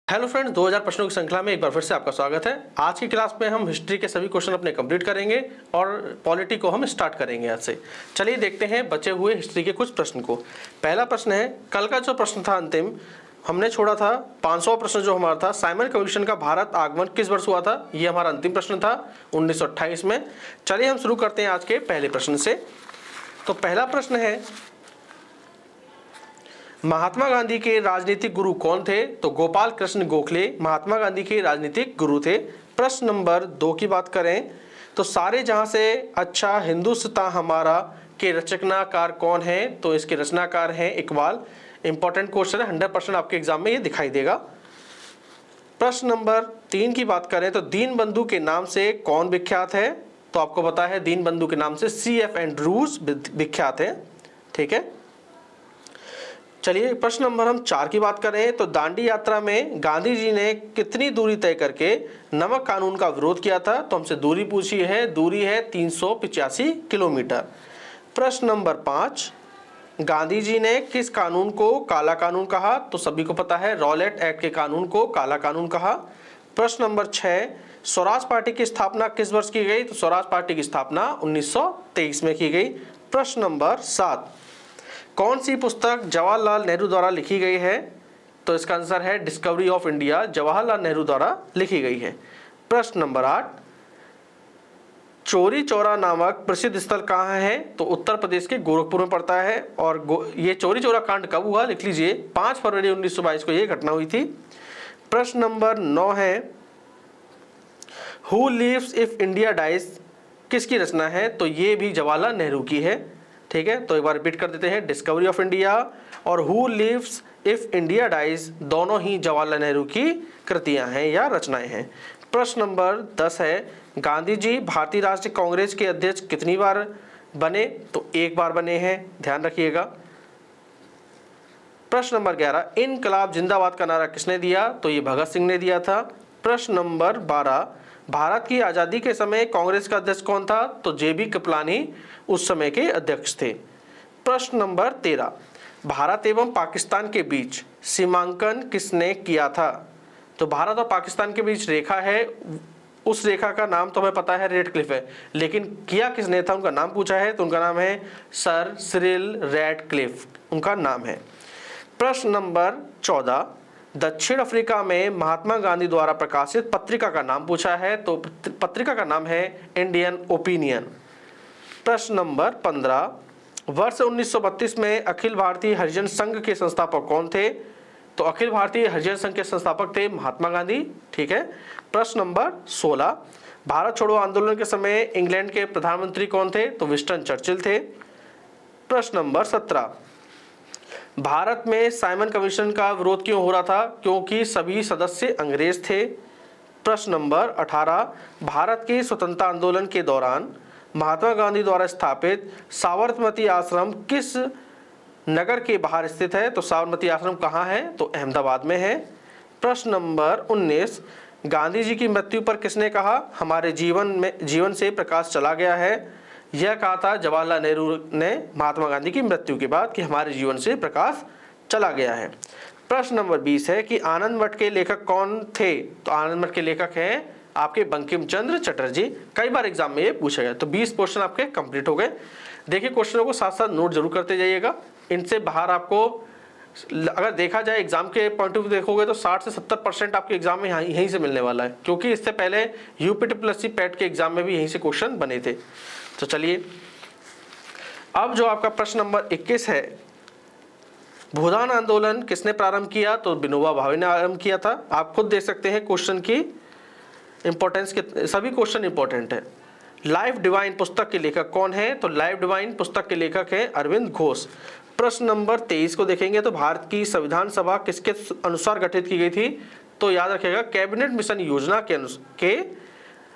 Hello friends, 2000 प्रश्नों की श्रृंखला में एक बार फिर से आपका स्वागत है। आज की क्लास में हम हिस्ट्री के सभी क्वेश्चन अपने कंप्लीट करेंगे और पॉलिटी को हम स्टार्ट करेंगे आज से। चलिए देखते हैं बचे हुए हिस्ट्री के कुछ प्रश्न को। पहला प्रश्न है, कल का जो प्रश्न था अंतिम हमने छोड़ा था 500वां प्रश्न जो हमारा था, साइमन कमीशन का भारत आगमन किस वर्ष हुआ था। ये हमारा अंतिम प्रश्न था 1928 में। चलिए हम शुरू करते हैं आज के पहले प्रश्न से। तो पहला प्रश्न है, महात्मा गांधी के राजनीतिक गुरु कौन थे। तो गोपाल कृष्ण गोखले महात्मा गांधी के राजनीतिक गुरु थे। प्रश्न नंबर 2 की बात करें तो सारे जहां से अच्छा हिंदुस्तान हमारा के रचनाकार कौन है। तो इसके रचनाकार हैं इकबाल। इंपॉर्टेंट क्वेश्चन है, 100% आपके एग्जाम में ये दिखाई देगा। प्रश्न नंबर 3 की बात करें तो दीन बंधु के नाम से कौन विख्यात है। तो आपको पता है दीन बंधु के नाम से CF एंड्रूज विख्यात है। ठीक है, चलिए प्रश्न नंबर हम 4 की बात करें तो दांडी यात्रा में गांधी जी ने कितनी दूरी तय करके नमक कानून का विरोध किया था। तो हमसे दूरी पूछी है, दूरी है 385 किलोमीटर। प्रश्न नंबर 5, गांधी जी ने किस कानून को काला कानून कहा। तो सभी को पता है रॉलेट एक्ट के कानून को काला कानून कहा। प्रश्न नंबर 6, स्वराज पार्टी की स्थापना किस वर्ष की गई। तो स्वराज पार्टी की स्थापना 1923 में की गई। प्रश्न नंबर 7, कौन सी पुस्तक जवाहरलाल नेहरू द्वारा लिखी गई है। तो इसका आंसर है discovery of India, Jawaharlal Nehru द्वारा लिखी गई है। प्रश्न नंबर 8, चौरी चौरा नामक प्रसिद्ध स्थल कहाँ है। तो उत्तर प्रदेश के गोरखपुर में पड़ता है। और ये चौरी चौरा कांड कब हुआ लिख लीजिए, 5 फरवरी 1922 को ये घटना हुई थी। प्रश्न नंबर 9 है, who lives if India dies किसकी रचना है। तो ये भी जवाहरलाल नेहरू की है। ठीक है, तो एक बार रिपीट कर देते हैं, डिस्कवरी ऑफ इंडिया और who lives if India dies दोनों ही जवाहरलाल नेहरू की कृतियां हैं या रचनाएं हैं। प्रश्न नंबर 10 है, गांधी जी भारतीय राष्ट्रीय कांग्रेस के अध्यक्ष कितनी बार बने। तो एक बार बने हैं, ध्यान रखिएगा। प्रश्न नंबर 11, इनकलाब जिंदाबाद का नारा किसने दिया। तो ये भगत सिंह ने दिया था। प्रश्न नंबर 12, भारत की आज़ादी के समय कांग्रेस का अध्यक्ष कौन था। तो JB कृपलानी उस समय के अध्यक्ष थे। प्रश्न नंबर 13, भारत एवं पाकिस्तान के बीच सीमांकन किसने किया था। तो भारत और पाकिस्तान के बीच रेखा है, उस रेखा का नाम तो हमें पता है रेड क्लिफ है, लेकिन किया किसने था उनका नाम पूछा है। तो उनका नाम है सर सिरिल रेड क्लिफ, उनका नाम है। प्रश्न नंबर 14, दक्षिण अफ्रीका में महात्मा गांधी द्वारा प्रकाशित पत्रिका का नाम पूछा है। तो पत्रिका का नाम है इंडियन ओपिनियन। प्रश्न नंबर 15, वर्ष 1932 में अखिल भारतीय हरिजन संघ के संस्थापक कौन थे। तो अखिल भारतीय हरिजन संघ के संस्थापक थे महात्मा गांधी। ठीक है। प्रश्न नंबर 16, भारत छोड़ो आंदोलन के समय इंग्लैंड के प्रधानमंत्री कौन थे। तो विंस्टन चर्चिल थे। प्रश्न नंबर 17, भारत में साइमन कमीशन का विरोध क्यों हो रहा था। क्योंकि सभी सदस्य अंग्रेज थे। प्रश्न नंबर 18, भारत के स्वतंत्रता आंदोलन के दौरान महात्मा गांधी द्वारा स्थापित साबरमती आश्रम किस नगर के बाहर स्थित है। तो साबरमती आश्रम कहाँ है। तो अहमदाबाद में है। प्रश्न नंबर 19, गांधी जी की मृत्यु पर किसने कहा, हमारे जीवन से प्रकाश चला गया है। यह कहा था जवाहरलाल नेहरू ने महात्मा गांधी की मृत्यु के बाद कि हमारे जीवन से प्रकाश चला गया है। प्रश्न नंबर 20 है कि आनंद मठ के लेखक कौन थे। तो आनंद मठ के लेखक हैं आपके बंकिम चंद्र चटर्जी। कई बार एग्जाम में ये पूछा गया। तो 20 क्वेश्चन आपके कंप्लीट हो गए। देखिए क्वेश्चनों को साथ साथ नोट जरूर करते जाइएगा। इनसे बाहर आपको अगर देखा जाए एग्जाम के पॉइंट ऑफ व्यू देखोगे तो 60 से 70% आपके एग्जाम में यहीं से मिलने वाला है, क्योंकि इससे पहले UPTPSC पैट के एग्जाम में भी यहीं से क्वेश्चन बने थे। तो चलिए अब जो आपका प्रश्न नंबर 21 है, भूदान आंदोलन किसने प्रारंभ किया। तो विनोबा भावे ने आरंभ किया था। आप खुद देख सकते हैं क्वेश्चन की इंपॉर्टेंस के, सभी क्वेश्चन इंपॉर्टेंट है। लाइफ डिवाइन पुस्तक के लेखक कौन है। तो लाइफ डिवाइन पुस्तक के लेखक हैं अरविंद घोष। प्रश्न नंबर 23 को देखेंगे तो भारत की संविधान सभा किसके अनुसार गठित की गई थी। तो याद रखिएगा कैबिनेट मिशन योजना के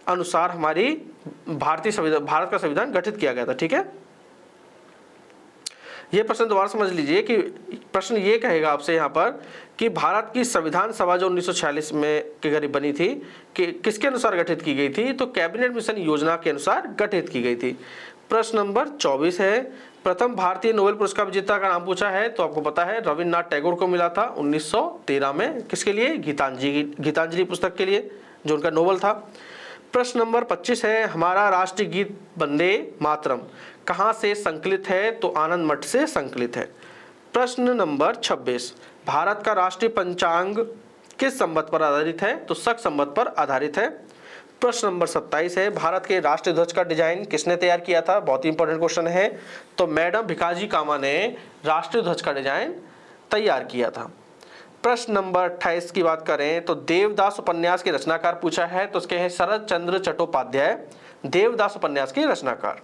अनुसार हमारी भारत का संविधान गठित किया गया था। ठीक है, ये प्रश्न दोबारा समझ लीजिए कि प्रश्न ये कहेगा आपसे यहाँ पर कि भारत की संविधान सभा जो 1946 में के करीब बनी थी कि किसके अनुसार गठित की गई थी। तो कैबिनेट मिशन योजना के अनुसार गठित की गई थी। प्रश्न नंबर 24 है, प्रथम भारतीय नोबेल पुरस्कार विजेता का नाम पूछा है, तो आपको पता है रविन्द्रनाथ टैगोर को मिला था 1913 में। किसके लिए? गीतांजलि पुस्तक के लिए, जो उनका नोबेल था। प्रश्न नंबर 25 है, हमारा राष्ट्रीय गीत वंदे मातरम कहाँ से संकलित है? तो आनंद मठ से संकलित है। प्रश्न नंबर 26, भारत का राष्ट्रीय पंचांग किस संवत पर आधारित है? तो शक संवत पर आधारित है। प्रश्न नंबर 27 है, भारत के राष्ट्रीय ध्वज का डिजाइन किसने तैयार किया था? बहुत ही इंपॉर्टेंट क्वेश्चन है। तो मैडम भिकाजी कामा ने राष्ट्रीय ध्वज का डिजाइन तैयार किया था। प्रश्न नंबर 28 की बात करें तो देवदास उपन्यास के रचनाकार पूछा है, तो उसके हैं शरद चंद्र चट्टोपाध्याय, देवदास उपन्यास के रचनाकार।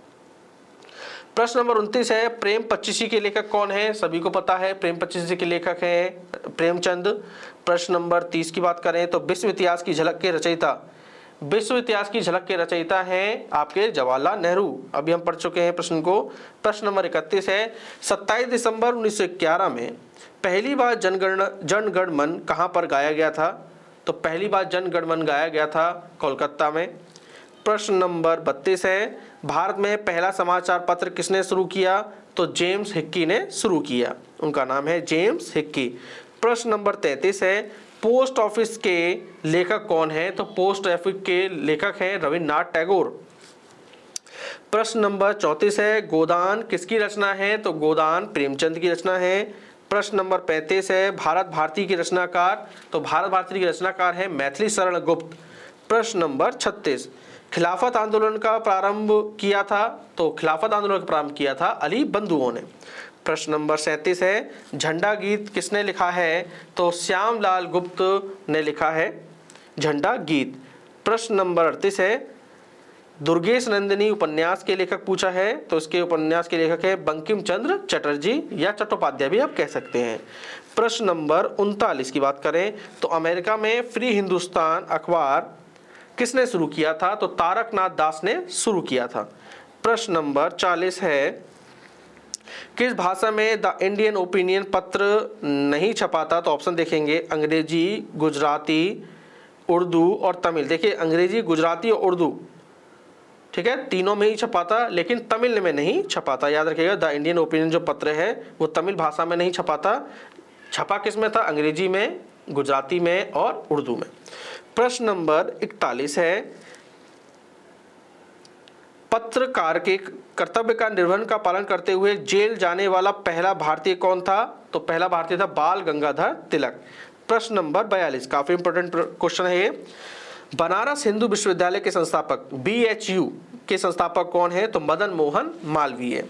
प्रश्न नंबर 29 है, प्रेम पच्चीसी के लेखक कौन है? सभी को पता है प्रेम पच्चीसी के लेखक हैं प्रेमचंद। प्रश्न नंबर 30 की बात करें तो विश्व इतिहास की झलक के रचयिता, विश्व इतिहास की झलक के रचयिता हैं आपके जवाहरलाल नेहरू। अभी हम पढ़ चुके हैं प्रश्न को। प्रश्न नंबर 31 है, 27 दिसंबर 1911 में पहली बार जनगण मन कहाँ पर गाया गया था? तो पहली बार जनगण मन गाया गया था कोलकाता में। प्रश्न नंबर 32 है, भारत में पहला समाचार पत्र किसने शुरू किया? तो जेम्स हिक्की ने शुरू किया, उनका नाम है जेम्स हिक्की। प्रश्न नंबर 33 है, पोस्ट ऑफिस के लेखक कौन है? तो पोस्ट ऑफिस के लेखक हैं रविन्द्रनाथ टैगोर। प्रश्न नंबर 34 है, गोदान किसकी रचना है? तो गोदान प्रेमचंद की रचना है। प्रश्न नंबर 35 है, भारत भारती की रचनाकार, तो भारत भारती की रचनाकार है मैथिली शरण गुप्त। प्रश्न नंबर 36, खिलाफत आंदोलन का प्रारंभ किया था? तो खिलाफत आंदोलन का प्रारंभ किया था अली बंधुओं ने। प्रश्न नंबर 37 है, झंडा गीत किसने लिखा है? तो श्यामलाल गुप्त ने लिखा है झंडा गीत। प्रश्न नंबर 38 है, दुर्गेश नंदिनी उपन्यास के लेखक पूछा है, तो इसके उपन्यास के लेखक है बंकिम चंद्र चटर्जी या चट्टोपाध्याय भी आप कह सकते हैं। प्रश्न नंबर 39 की बात करें तो अमेरिका में फ्री हिंदुस्तान अखबार किसने शुरू किया था? तो तारकनाथ दास ने शुरू किया था। प्रश्न नंबर 40 है, किस भाषा में द इंडियन ओपिनियन पत्र नहीं छपा था? तो ऑप्शन देखेंगे अंग्रेजी, गुजराती, उर्दू और तमिल। देखिए अंग्रेजी, गुजराती और उर्दू, ठीक है, तीनों में ही छपा था, लेकिन तमिल में नहीं छपा था। याद रखिएगा, द इंडियन ओपिनियन जो पत्र है वो तमिल भाषा में नहीं छपा था। छपा किस में था? अंग्रेजी में, गुजराती में और उर्दू में। प्रश्न नंबर 41 है, पत्रकार के कर्तव्य का निर्वहन का पालन करते हुए जेल जाने वाला पहला भारतीय कौन था? तो पहला भारतीय था बाल गंगाधर तिलक। प्रश्न नंबर 42, काफी इंपोर्टेंट क्वेश्चन है ये, बनारस हिंदू विश्वविद्यालय के संस्थापक BHU के संस्थापक कौन है? तो मदन मोहन मालवीय।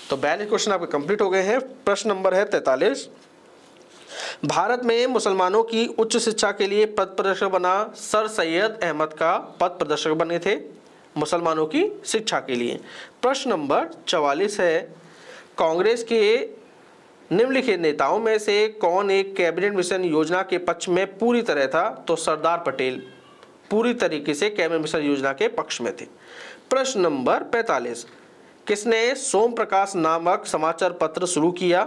तो 42 क्वेश्चन आपके कंप्लीट हो गए हैं। प्रश्न नंबर है 43, भारत में मुसलमानों की उच्च शिक्षा के लिए पथ प्रदर्शक बना सर सैयद अहमद का पथ प्रदर्शक बने थे मुसलमानों की शिक्षा के लिए। प्रश्न नंबर 44 है, कांग्रेस के निम्नलिखित नेताओं में से कौन एक कैबिनेट मिशन योजना के पक्ष में पूरी तरह था? तो सरदार पटेल पूरी तरीके से कैबिनेट मिशन योजना के पक्ष में थे। प्रश्न नंबर 45, किसने सोम प्रकाश नामक समाचार पत्र शुरू किया?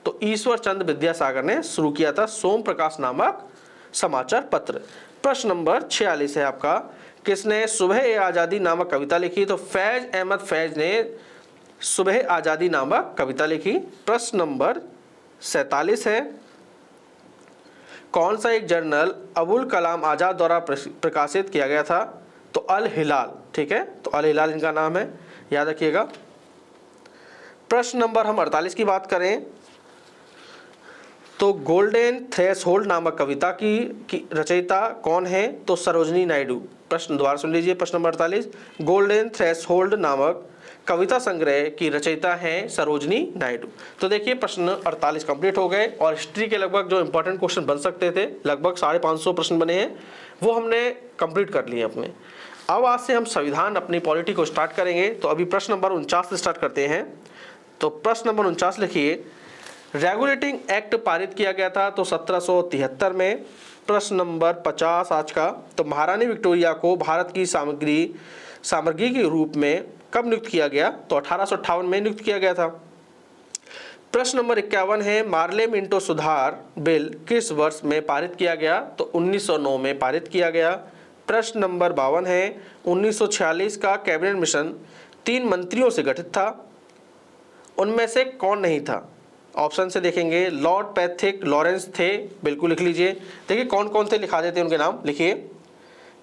तो ईश्वर चंद्र विद्यासागर ने शुरू किया था सोम प्रकाश नामक समाचार पत्र। प्रश्न नंबर 46 है आपका, किसने सुबह ए आज़ादी नामक कविता लिखी? तो फैज अहमद फैज ने सुबह आज़ादी नामक कविता लिखी। प्रश्न नंबर 47 है, कौन सा एक जर्नल अबुल कलाम आज़ाद द्वारा प्रकाशित किया गया था? तो अल हिलाल, ठीक है, तो अल हिलाल इनका नाम है, याद रखिएगा। प्रश्न नंबर हम 48 की बात करें तो गोल्डन थ्रेशोल्ड नामक कविता की रचयिता कौन है? तो सरोजनी नायडू। प्रश्न दोबारा सुन लीजिए, प्रश्न नंबर 48, गोल्डन थ्रेशोल्ड नामक कविता संग्रह की रचयिता हैं सरोजनी नायडू। तो देखिए प्रश्न 48 कंप्लीट हो गए और हिस्ट्री के लगभग जो इंपॉर्टेंट क्वेश्चन बन सकते थे, लगभग 550 प्रश्न बने हैं, वो हमने कंप्लीट कर लिए अपने। अब आज से हम संविधान अपनी पॉलिटी को स्टार्ट करेंगे। तो अभी प्रश्न नंबर 49 से स्टार्ट करते हैं। तो प्रश्न नंबर 49 लिखिए, रेगुलेटिंग एक्ट पारित किया गया था तो 1773 में। प्रश्न नंबर 50 आज का, तो महारानी विक्टोरिया को भारत की सामग्री के रूप में कब नियुक्त किया गया? तो 1858 में नियुक्त किया गया था। प्रश्न नंबर 51 है, मार्ले मिंटो सुधार बिल किस वर्ष में पारित किया गया? तो 1909 में पारित किया गया। प्रश्न नंबर 52 है, 1946 का कैबिनेट मिशन 3 मंत्रियों से गठित था। उनमें से कौन नहीं था? ऑप्शन से देखेंगे, लॉर्ड पैथिक लॉरेंस थे, बिल्कुल लिख लीजिए। देखिए कौन कौन थे, लिखा देते हैं उनके नाम, लिखिए।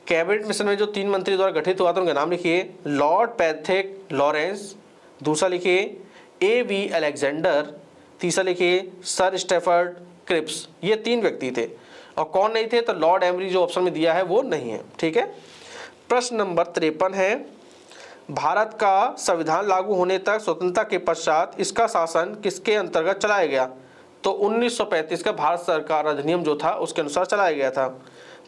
कैबिनेट मिशन में जो 3 मंत्री द्वारा गठित हुआ था उनके नाम लिखिए, लॉर्ड पैथिक लॉरेंस, दूसरा लिखिए A.V. अलेक्जेंडर, तीसरा लिखिए सर स्टेफर्ड क्रिप्स। ये 3 व्यक्ति थे। और कौन नहीं थे? तो लॉर्ड एमरी जो ऑप्शन में दिया है वो नहीं है। ठीक है। प्रश्न नंबर 53 है, भारत का संविधान लागू होने तक स्वतंत्रता के पश्चात इसका शासन किसके अंतर्गत चलाया गया? तो 1935 का भारत सरकार अधिनियम जो था उसके अनुसार चलाया गया था।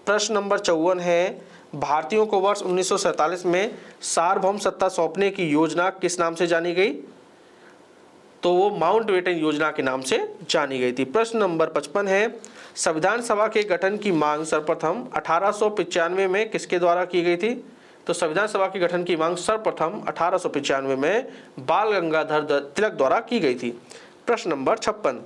प्रश्न नंबर 54 है, भारतीयों को वर्ष 1947 में सार्वभौम सत्ता सौंपने की योजना किस नाम से जानी गई? तो वो माउंटबेटन योजना के नाम से जानी गई थी। प्रश्न नंबर 55 है, संविधान सभा के गठन की मांग सर्वप्रथम 1895 में किसके द्वारा की गई थी? तो संविधान सभा के गठन की मांग सर्वप्रथम 1895 में बाल गंगाधर तिलक द्वारा की गई थी। प्रश्न नंबर 56,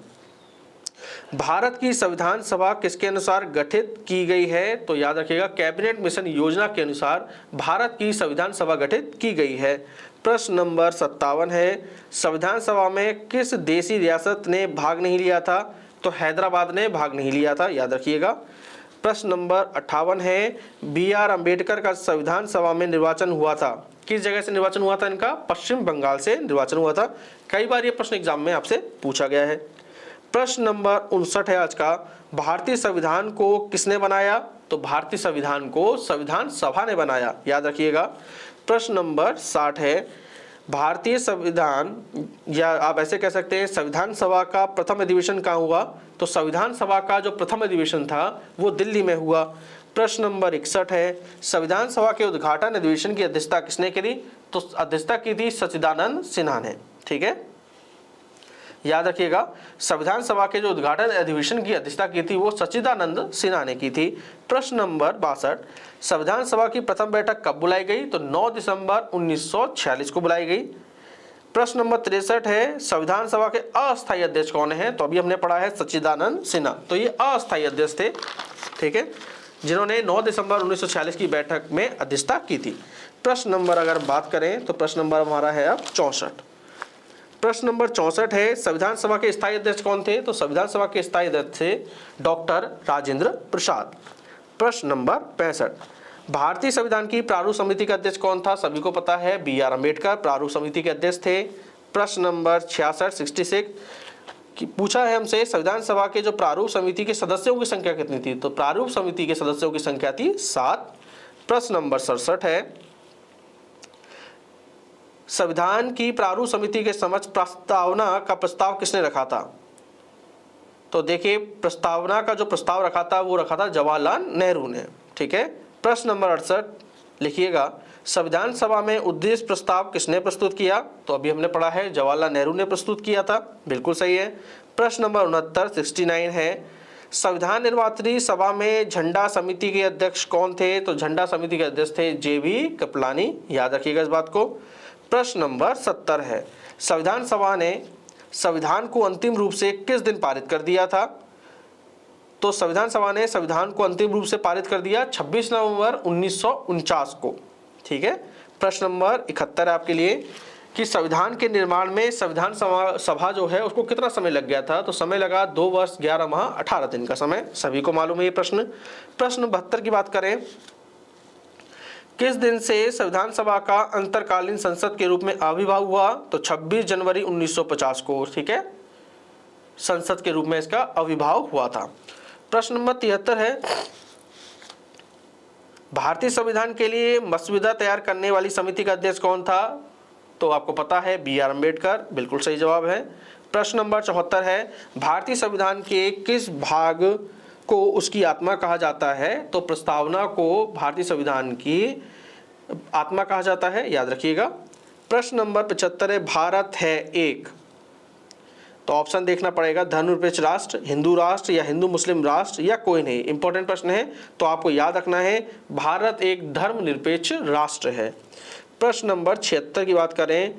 भारत की संविधान सभा किसके अनुसार गठित की गई है? तो याद रखिएगा कैबिनेट मिशन योजना के अनुसार भारत की संविधान सभा गठित की गई है। प्रश्न नंबर 57 है, संविधान सभा में किस देशी रियासत ने भाग नहीं लिया था? तो हैदराबाद ने भाग नहीं लिया था, याद रखिएगा। प्रश्न नंबर 58 है, B.R. अम्बेडकर का संविधान सभा में निर्वाचन हुआ था, किस जगह से निर्वाचन हुआ था इनका? पश्चिम बंगाल से निर्वाचन हुआ था। कई बार ये प्रश्न एग्जाम में आपसे पूछा गया है। प्रश्न नंबर 59 है आज का, भारतीय संविधान को किसने बनाया? तो भारतीय संविधान को संविधान सभा ने बनाया, याद रखिएगा। प्रश्न नंबर 60 है, भारतीय संविधान, या आप ऐसे कह सकते हैं संविधान सभा का प्रथम अधिवेशन कहाँ हुआ? तो संविधान सभा का जो प्रथम अधिवेशन था वो दिल्ली में हुआ। प्रश्न नंबर 61 है, संविधान सभा के उद्घाटन अधिवेशन की अध्यक्षता किसने करी? तो अध्यक्षता की थी सच्चिदानंद सिन्हा ने। ठीक है, याद रखिएगा, संविधान सभा के जो उद्घाटन अधिवेशन की अध्यक्षता की थी वो सच्चिदानंद सिन्हा ने की थी। प्रश्न नंबर 62, संविधान सभा की प्रथम बैठक कब बुलाई गई? तो 9 दिसंबर 1946 को बुलाई गई। प्रश्न नंबर 63 है, संविधान सभा के अस्थायी अध्यक्ष कौन है? तो अभी हमने पढ़ा है सच्चिदानंद सिन्हा, तो ये अस्थायी अध्यक्ष थे। ठीक है, जिन्होंने 9 दिसंबर 1946 की बैठक में अध्यक्षता की थी। प्रश्न नंबर अगर बात करें तो प्रश्न नंबर हमारा है अब 64। प्रश्न नंबर 64 है, संविधान सभा के स्थायी अध्यक्ष कौन थे? तो संविधान सभा के स्थायी अध्यक्ष थे डॉक्टर राजेंद्र प्रसाद। प्रश्न नंबर 65, भारतीय संविधान की प्रारूप समिति का अध्यक्ष कौन था? सभी को पता है B.R. अम्बेडकर प्रारूप समिति के अध्यक्ष थे। प्रश्न नंबर 66 पूछा है हमसे, संविधान सभा के जो प्रारूप समिति के सदस्यों की संख्या कितनी थी? तो प्रारूप समिति के सदस्यों की संख्या थी 7। प्रश्न नंबर 67 है, संविधान की प्रारूप समिति के समक्ष प्रस्तावना का प्रस्ताव किसने रखा था? तो देखिए, प्रस्तावना का जो प्रस्ताव रखा था वो रखा था जवाहरलाल नेहरू ने। ठीक है। प्रश्न नंबर 68 लिखिएगा, संविधान सभा में उद्देश्य प्रस्ताव किसने प्रस्तुत किया? तो अभी हमने पढ़ा है जवाहरलाल नेहरू ने प्रस्तुत किया था, बिल्कुल सही है। प्रश्न नंबर 69 है, संविधान निर्मात्री सभा में झंडा समिति के अध्यक्ष कौन थे? तो झंडा समिति के अध्यक्ष थे JB कृपलानी, याद रखिएगा इस बात को। प्रश्न नंबर 70 है, संविधान सभा ने संविधान को अंतिम रूप से किस दिन पारित कर दिया था? तो संविधान सभा ने संविधान को अंतिम रूप से पारित कर दिया 26 नवंबर 1949 को। ठीक है। प्रश्न नंबर 71 है आपके लिए कि संविधान के निर्माण में संविधान सभा जो है उसको कितना समय लग गया था? तो समय लगा 2 वर्ष 11 माह 18 दिन का समय, सभी को मालूम है ये प्रश्न। प्रश्न 72 की बात करें, किस दिन से संविधान सभा का अंतरकालीन संसद के रूप में आविर्भाव हुआ? तो 26 जनवरी 1950 को, ठीक है, संसद के रूप में इसका आविर्भाव हुआ था। प्रश्न नंबर 73 है, भारतीय संविधान के लिए मसौदा तैयार करने वाली समिति का अध्यक्ष कौन था? तो आपको पता है B.R. अम्बेडकर, बिल्कुल सही जवाब है। प्रश्न नंबर 74 है, भारतीय संविधान के किस भाग को उसकी आत्मा कहा जाता है? तो प्रस्तावना को भारतीय संविधान की आत्मा कहा जाता है, याद रखिएगा। प्रश्न नंबर 75 है, भारत है एक, तो ऑप्शन देखना पड़ेगा, धर्मनिरपेक्ष राष्ट्र, हिंदू राष्ट्र या हिंदू मुस्लिम राष्ट्र या कोई नहीं। इंपॉर्टेंट प्रश्न है, तो आपको याद रखना है भारत एक धर्मनिरपेक्ष राष्ट्र है। प्रश्न नंबर 76 की बात करें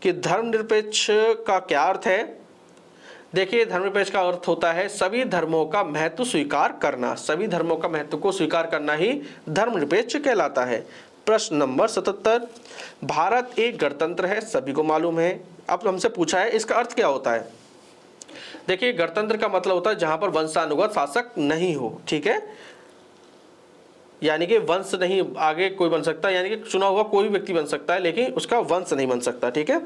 कि धर्मनिरपेक्ष का क्या अर्थ है? देखिए, धर्मनिरपेक्ष का अर्थ होता है सभी धर्मों का महत्व स्वीकार करना, सभी धर्मों का महत्व को स्वीकार करना ही धर्मनिरपेक्ष कहलाता है। प्रश्न नंबर 77, भारत एक गणतंत्र है, सभी को मालूम है। अब हमसे पूछा है इसका अर्थ क्या होता है। देखिए, गणतंत्र का मतलब होता है जहां पर वंशानुगत शासक नहीं हो, ठीक है, यानी कि वंश नहीं आगे कोई बन सकता, यानी कि चुना हुआ कोई भी व्यक्ति बन सकता है लेकिन उसका वंश नहीं बन सकता, ठीक है।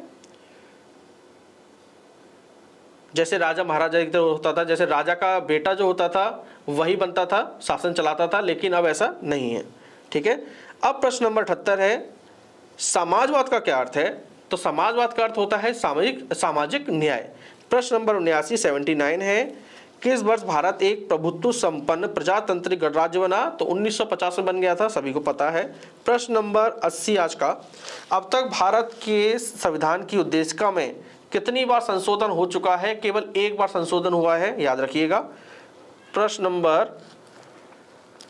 जैसे राजा महाराजा एक तरह होता था, जैसे राजा का बेटा जो होता था वही बनता था, शासन चलाता था, लेकिन अब ऐसा नहीं है, ठीक है। अब प्रश्न नंबर 78 है, समाजवाद का क्या अर्थ है। तो समाजवाद का अर्थ होता है सामाजिक न्याय। प्रश्न नंबर 79 79 है, किस वर्ष भारत एक प्रभुत्व संपन्न प्रजातांत्रिक गणराज्य बना। तो 1950 में बन गया था, सभी को पता है। प्रश्न नंबर 80 आज का, अब तक भारत के संविधान की उद्देशिका में कितनी बार संशोधन हो चुका है। केवल एक बार संशोधन हुआ है, याद रखिएगा। प्रश्न नंबर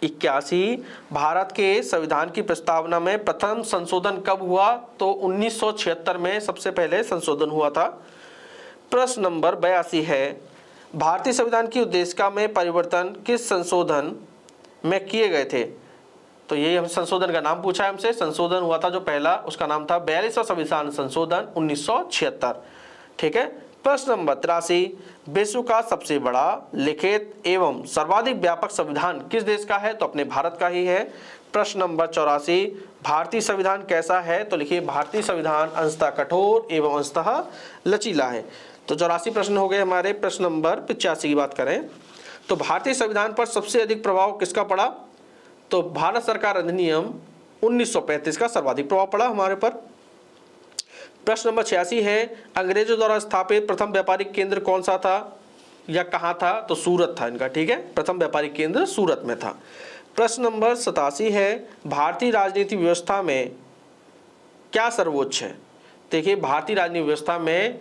81, भारत के संविधान की प्रस्तावना में प्रथम संशोधन कब हुआ। तो 1976 में सबसे पहले संशोधन हुआ था। प्रश्न नंबर 82 है, भारतीय संविधान की उद्देशिका में परिवर्तन किस संशोधन में किए गए थे। तो ये हम संशोधन का नाम पूछा है हमसे। संशोधन हुआ था जो पहला, उसका नाम था 42वां संविधान संशोधन 1976, ठीक है। प्रश्न नंबर 83, विश्व का सबसे बड़ा लिखित एवं सर्वाधिक व्यापक संविधान किस देश का है। तो अपने भारत का ही है। प्रश्न नंबर 84, भारतीय संविधान कैसा है। तो लिखिए, भारतीय संविधान अंशतः कठोर एवं अंशतः लचीला है। तो 84 प्रश्न हो गए हमारे। प्रश्न नंबर 85 की बात करें तो भारतीय संविधान पर सबसे अधिक प्रभाव किसका पड़ा। तो भारत सरकार अधिनियम 1935 का सर्वाधिक प्रभाव पड़ा हमारे पर। प्रश्न नंबर 86 है, अंग्रेजों द्वारा स्थापित प्रथम व्यापारिक केंद्र कौन सा था या कहाँ था। तो सूरत था इनका, ठीक है। प्रथम व्यापारिक केंद्र सूरत में था। प्रश्न नंबर 87 है, भारतीय राजनीति व्यवस्था में क्या सर्वोच्च है। देखिए, भारतीय राजनीति व्यवस्था में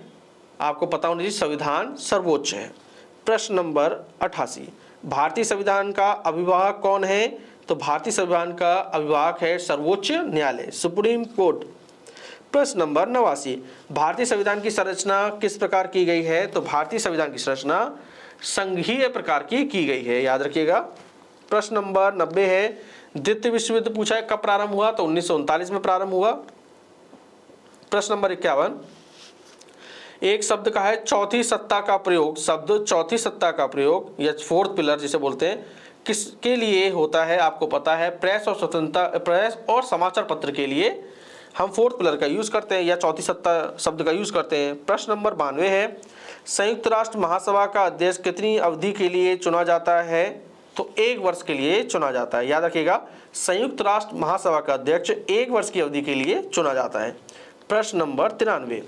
आपको पता होना चाहिए संविधान सर्वोच्च है। प्रश्न नंबर 88, भारतीय संविधान का अभिभावक कौन है। तो भारतीय संविधान का अभिभावक है सर्वोच्च न्यायालय, सुप्रीम कोर्ट। प्रश्न नंबर 89, भारतीय संविधान की संरचना किस प्रकार की गई है। तो भारतीय संविधान की संरचना संघीय प्रकार की गई है, याद रखिएगा। प्रश्न नंबर 90 है, द्वितीय विश्व युद्ध पूछा है कब प्रारंभ हुआ। तो 1939 में प्रारंभ हुआ। प्रश्न नंबर 51, एक शब्द का है चौथी सत्ता का प्रयोग, शब्द चौथी सत्ता का प्रयोग या फोर्थ पिलर जिसे बोलते हैं, किसके लिए होता है। आपको पता है, प्रेस और स्वतंत्रता, प्रेस और समाचार पत्र के लिए हम फोर्थ पिलर का यूज करते हैं या चौथी सत्ता शब्द का यूज करते हैं। प्रश्न नंबर 92 है, संयुक्त राष्ट्र महासभा का अध्यक्ष कितनी अवधि के लिए चुना जाता है। तो 1 वर्ष के लिए चुना जाता है, याद रखिएगा। संयुक्त राष्ट्र महासभा का अध्यक्ष 1 वर्ष की अवधि के लिए चुना जाता है। प्रश्न नंबर 93,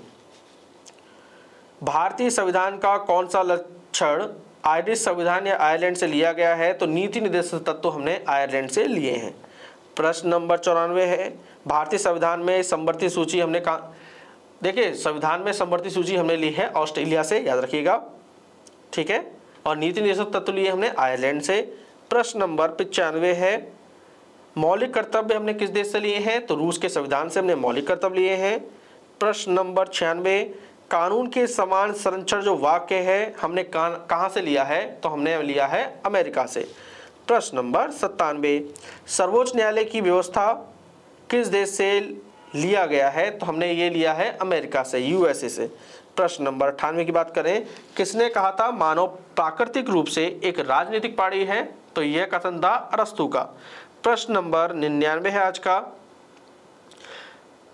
भारतीय संविधान का कौन सा लक्षण आयरिश संविधान या आयरलैंड से लिया गया है। तो नीति निर्देशक तत्व हमने आयरलैंड से लिए हैं। प्रश्न नंबर 94 है, भारतीय संविधान में समवर्ती सूची हमने कहा। देखिए, संविधान में समवर्ती सूची हमने ली है ऑस्ट्रेलिया से, याद रखिएगा, ठीक है। और नीति निर्देशक तत्व लिए हमने आयरलैंड से। प्रश्न नंबर 95 है, मौलिक कर्तव्य हमने किस देश से लिए हैं। तो रूस के संविधान से हमने मौलिक कर्तव्य लिए हैं। प्रश्न नंबर 96, कानून के समान संरक्षण जो वाक्य है हमने कहाँ से लिया है। तो हमने लिया है अमेरिका से। प्रश्न नंबर 97, सर्वोच्च न्यायालय की व्यवस्था किस देश से लिया गया है। तो हमने ये लिया है अमेरिका से, यूएसए से। प्रश्न नंबर 98 की बात करें, किसने कहा था मानव प्राकृतिक रूप से एक राजनीतिक प्राणी है। तो यह कथन था अरस्तु का। प्रश्न नंबर 99 है आज का,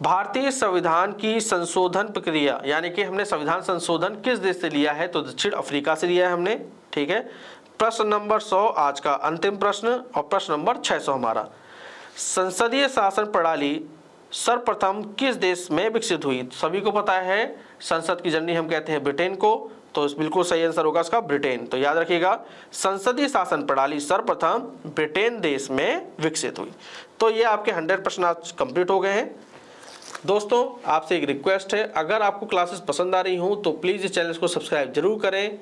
भारतीय संविधान की संशोधन प्रक्रिया, यानी कि हमने संविधान संशोधन किस देश से लिया है। तो दक्षिण अफ्रीका से लिया है हमने, ठीक है। प्रश्न नंबर 100 आज का अंतिम प्रश्न और प्रश्न नंबर 600 हमारा, संसदीय शासन प्रणाली सर्वप्रथम किस देश में विकसित हुई। सभी को पता है संसद की जननी हम कहते हैं ब्रिटेन को। तो बिल्कुल सही आंसर होगा इसका ब्रिटेन। तो याद रखिएगा, संसदीय शासन प्रणाली सर्वप्रथम ब्रिटेन देश में विकसित हुई। तो ये आपके 100 प्रश्न आज कंप्लीट हो गए हैं। दोस्तों, आपसे एक रिक्वेस्ट है, अगर आपको क्लासेस पसंद आ रही हों तो प्लीज़ इस चैनल को सब्सक्राइब जरूर करें